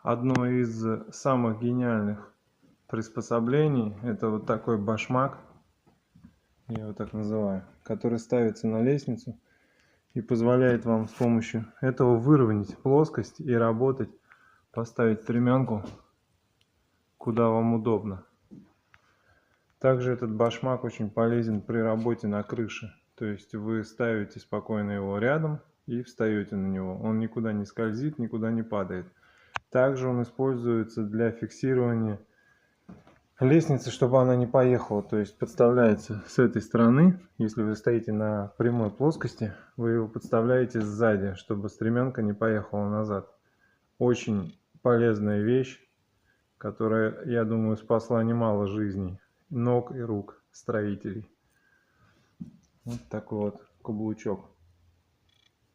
Одно из самых гениальных приспособлений — это вот такой башмак, я его так называю, который ставится на лестницу и позволяет вам с помощью этого выровнять плоскость и работать, поставить стремянку куда вам удобно. Также этот башмак очень полезен при работе на крыше, то есть вы ставите спокойно его рядом и встаете на него, он никуда не скользит, никуда не падает. Также он используется для фиксирования лестницы, чтобы она не поехала, то есть подставляется с этой стороны. Если вы стоите на прямой плоскости, вы его подставляете сзади, чтобы стремянка не поехала назад. Очень полезная вещь, которая, я думаю, спасла немало жизней, ног и рук строителей. Вот такой вот каблучок.